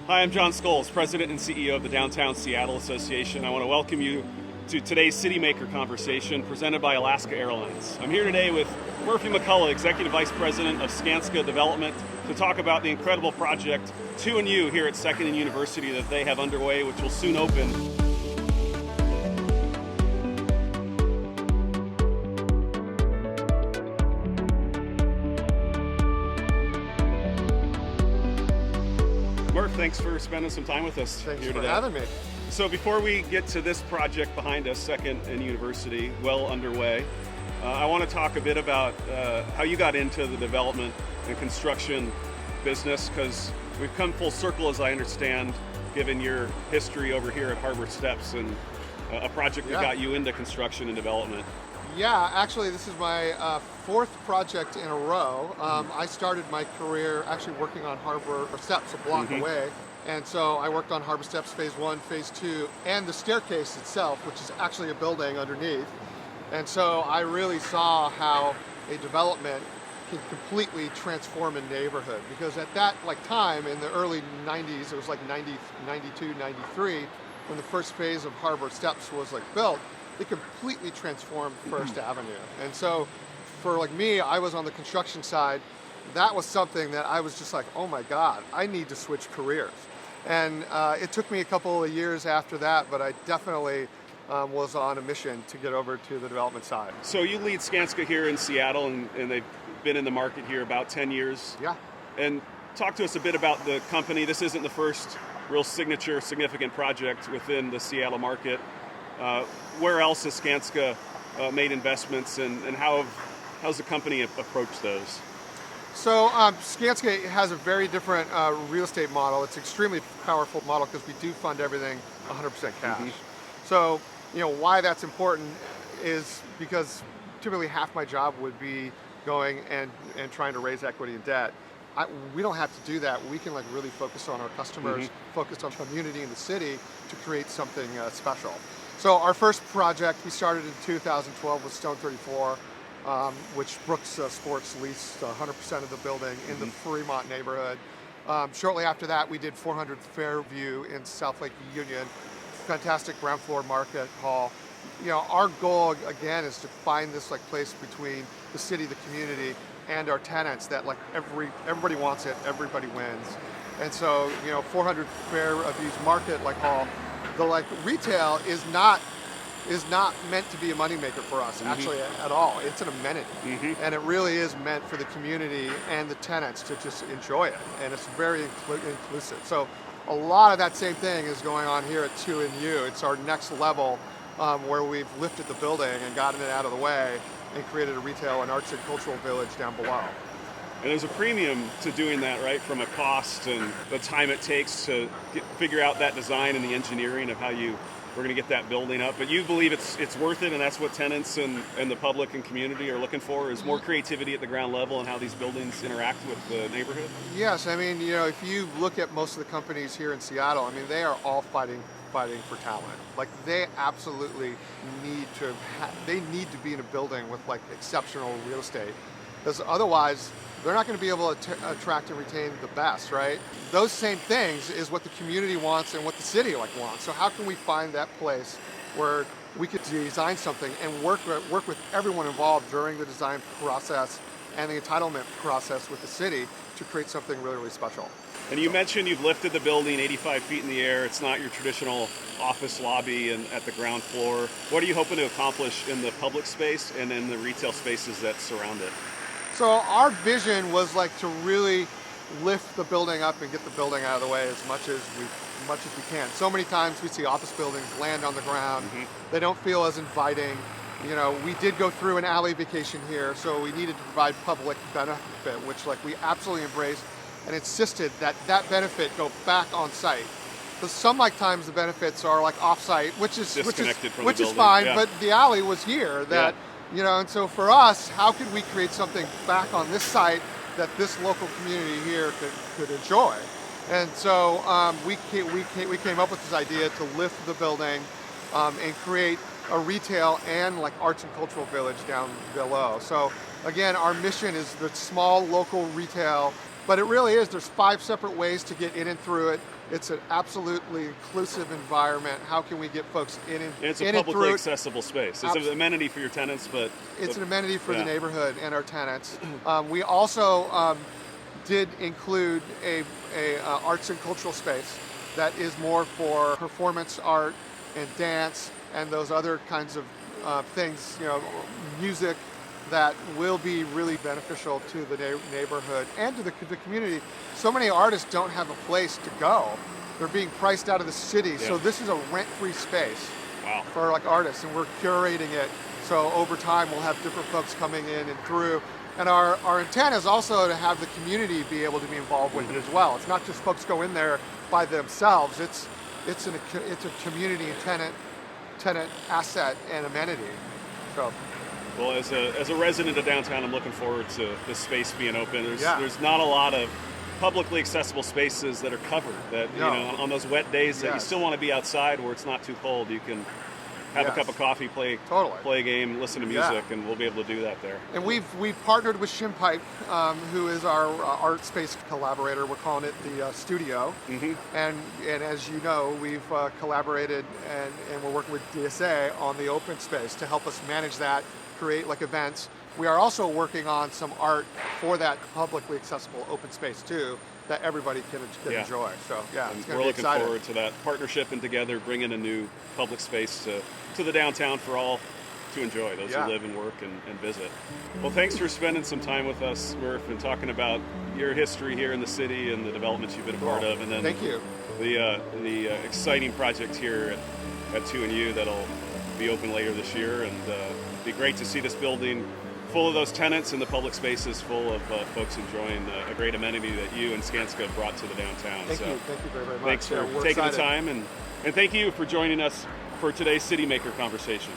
Hi, I'm Jon Scholes, President and CEO of the Downtown Seattle Association. I want to welcome you to today's Citymaker conversation presented by Alaska Airlines. I'm here today with Murphy McCullough, Executive Vice President of Skanska Development, to talk about the incredible project 2&U here at 2nd and University that they have underway, which will soon open. Murph, thanks for spending some time with us Thanks here for today. having me. So before we get to this project behind us, 2nd and University, well underway, I want to talk a bit about how you got into the development and construction business, because we've come full circle, as I understand, given your history over here at Harbor Steps and a project that got you into construction and development. Yeah, actually this is my fourth project in a row. I started my career actually working on Harbor Steps a block away. And so I worked on Harbor Steps Phase 1, Phase 2, and the staircase itself, which is actually a building underneath. And so I really saw how a development can completely transform a neighborhood. Because at that time, in the early 90s, it was like 92, 93, when the first phase of Harbor Steps was built, it completely transformed First Avenue. And so for me, I was on the construction side. That was something that I was just like, oh my God, I need to switch careers. And it took me a couple of years after that, but I definitely was on a mission to get over to the development side. So you lead Skanska here in Seattle, and they've been in the market here about 10 years. Yeah. And talk to us a bit about the company. This isn't the first real signature, significant project within the Seattle market. Where else has Skanska made investments, and how's the company approached those? So Skanska has a very different real estate model. It's an extremely powerful model because we do fund everything 100% cash. So why that's important is because typically half my job would be going and trying to raise equity and debt. We don't have to do that. We can really focus on our customers, focus on community in the city to create something special. So our first project we started in 2012 was Stone 34. Which Brooks Sports leased 100% of the building in the Fremont neighborhood. Shortly after that, we did 400 Fairview in South Lake Union, fantastic ground floor market hall. Our goal again is to find this place between the city, the community, and our tenants that everybody wants it, everybody wins. And so 400 Fairview's market hall, the retail is not meant to be a moneymaker for us, actually, at all. It's an amenity. And it really is meant for the community and the tenants to just enjoy it. And it's very inclusive. So a lot of that same thing is going on here at 2&U. It's our next level where we've lifted the building and gotten it out of the way and created a retail and arts and cultural village down below. And there's a premium to doing that, right? From a cost and the time it takes to figure out that design and the engineering of how we're going to get that building up. But you believe it's worth it, and that's what tenants and the public and community are looking for, is more creativity at the ground level and how these buildings interact with the neighborhood? Yes, if you look at most of the companies here in Seattle, they are all fighting for talent. They absolutely need to be in a building with exceptional real estate, because otherwise they're not going to be able to attract and retain the best, right? Those same things is what the community wants and what the city wants. So how can we find that place where we could design something and work with everyone involved during the design process and the entitlement process with the city to create something really, really special. And you mentioned you've lifted the building 85 feet in the air. It's not your traditional office lobby and at the ground floor. What are you hoping to accomplish in the public space and in the retail spaces that surround it? So our vision was to really lift the building up and get the building out of the way as much as we can. So many times we see office buildings land on the ground. They don't feel as inviting. We did go through an alley vacation here, so we needed to provide public benefit, which we absolutely embraced and insisted that benefit go back on site. Because some times the benefits are off site, which is fine, but the alley was here. And so for us, how could we create something back on this site that this local community here could enjoy? And so we came up with this idea to lift the building and create a retail and arts and cultural village down below. So again, our mission is the small local retail, but it really is, there's 5 separate ways to get in and through it. It's an absolutely inclusive environment. How can we get folks in and It's a in and publicly through? accessible space. It's an amenity for your tenants, but It's an amenity for yeah. the neighborhood and our tenants. We also did include a arts and cultural space that is more for performance art and dance and those other kinds of things, music that will be really beneficial to the neighborhood and to the community. So many artists don't have a place to go. They're being priced out of the city. So this is a rent-free space for like artists, and we're curating it. So over time, we'll have different folks coming in and through. And our intent is also to have the community be able to be involved with it as well. It's not just folks go in there by themselves. It's a community and tenant asset and amenity. So. Well, as a resident of downtown, I'm looking forward to this space being open. There's not a lot of publicly accessible spaces that are covered. That on those wet days that you still want to be outside where it's not too cold, you can have a cup of coffee, play a game, listen to music, and we'll be able to do that there. And we've partnered with Shimpipe, who is our art space collaborator. We're calling it the studio. And as you know, we've collaborated and we're working with DSA on the open space to help us manage that, create like events. We are also working on some art for that publicly accessible open space too, that everybody can enjoy. So it's we're looking forward to that partnership and together bringing a new public space to the downtown for all to enjoy, those who live and work and visit. Well, thanks for spending some time with us, Murph, and talking about your history here in the city and the developments you've been a part of, and then thank you. The exciting project here at 2&U that'll be open later this year, and it'd be great to see this building full of those tenants and the public spaces full of folks enjoying a great amenity that you and Skanska brought to the downtown. Thank you very much. Thanks for taking the time, and thank you for joining us for today's City Maker conversation.